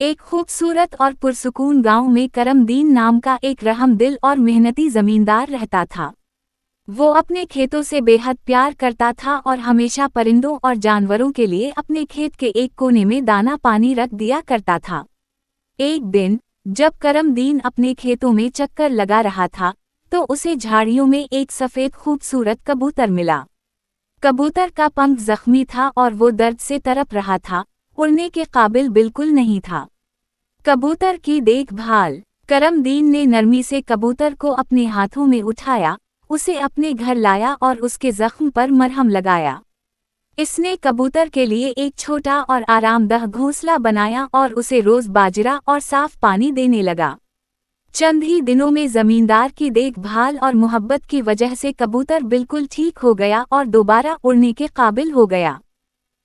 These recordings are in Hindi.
एक खूबसूरत और पुरसुकून गांव में करमदीन नाम का एक रहमदिल और मेहनती जमींदार रहता था। वो अपने खेतों से बेहद प्यार करता था और हमेशा परिंदों और जानवरों के लिए अपने खेत के एक कोने में दाना पानी रख दिया करता था। एक दिन जब करमदीन अपने खेतों में चक्कर लगा रहा था, तो उसे झाड़ियों में एक सफ़ेद खूबसूरत कबूतर मिला। कबूतर का पंख जख्मी था और वो दर्द से तड़प रहा था, उड़ने के काबिल बिल्कुल नहीं था। कबूतर की देखभाल। करमदीन ने नरमी से कबूतर को अपने हाथों में उठाया, उसे अपने घर लाया और उसके जख्म पर मरहम लगाया। इसने कबूतर के लिए एक छोटा और आरामदेह घोंसला बनाया और उसे रोज बाजरा और साफ पानी देने लगा। चंद ही दिनों में जमींदार की देखभाल और मोहब्बत की वजह से कबूतर बिल्कुल ठीक हो गया और दोबारा उड़ने के काबिल हो गया।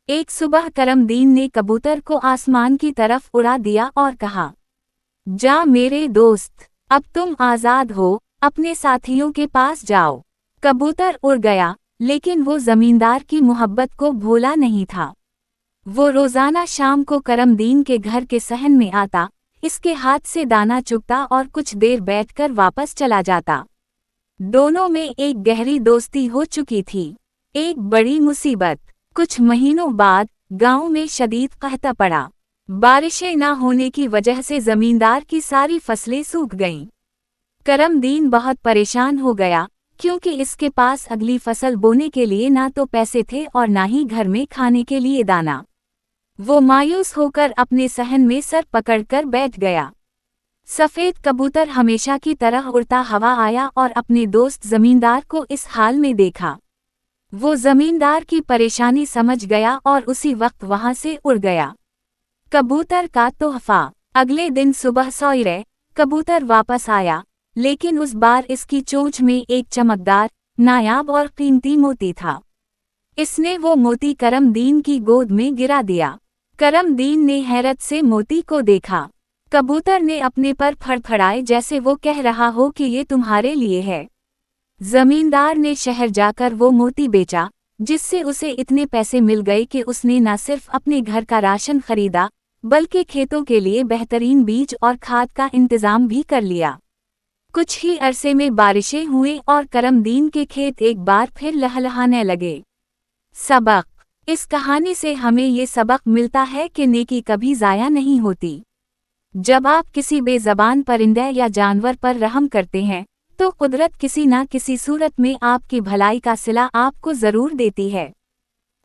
एक सुबह करमदीन ने कबूतर को आसमान की तरफ उड़ा दिया और कहा, जा मेरे दोस्त, अब तुम आज़ाद हो, अपने साथियों के पास जाओ। कबूतर उड़ गया, लेकिन वो जमींदार की मोहब्बत को भूला नहीं था। वो रोजाना शाम को करमदीन के घर के सहन में आता, इसके हाथ से दाना चुगता और कुछ देर बैठकर वापस चला जाता। दोनों में एक गहरी दोस्ती हो चुकी थी। एक बड़ी मुसीबत। कुछ महीनों बाद गांव में शदीद कहता पड़ा। बारिशें न होने की वजह से जमींदार की सारी फसलें सूख गईं। करमदीन बहुत परेशान हो गया, क्योंकि इसके पास अगली फसल बोने के लिए ना तो पैसे थे और ना ही घर में खाने के लिए दाना। वो मायूस होकर अपने सहन में सर पकड़कर बैठ गया। सफ़ेद कबूतर हमेशा की तरह उड़ता हवा आया और अपने दोस्त जमींदार को इस हाल में देखा। वो जमींदार की परेशानी समझ गया और उसी वक्त वहां से उड़ गया। कबूतर का तोहफा। अगले दिन सुबह सवेरे कबूतर वापस आया, लेकिन उस बार इसकी चोंच में एक चमकदार, नायाब और कीमती मोती था। इसने वो मोती करमदीन की गोद में गिरा दिया। करमदीन ने हैरत से मोती को देखा। कबूतर ने अपने पर फड़फड़ाए जैसे वो कह रहा हो कि ये तुम्हारे लिए है। जमींदार ने शहर जाकर वो मोती बेचा, जिससे उसे इतने पैसे मिल गए कि उसने न सिर्फ अपने घर का राशन खरीदा, बल्कि खेतों के लिए बेहतरीन बीज और खाद का इंतजाम भी कर लिया। कुछ ही अरसे में बारिशें हुई और करमदीन के खेत एक बार फिर लहलहाने लगे। सबक। इस कहानी से हमें ये सबक मिलता है कि नेकी कभी ज़ाया नहीं होती। जब आप किसी बेज़बान परिंदे या जानवर पर रहम करते हैं, तो कुदरत किसी न किसी सूरत में आपकी भलाई का सिला आपको ज़रूर देती है।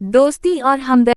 दोस्ती और हमदर्दी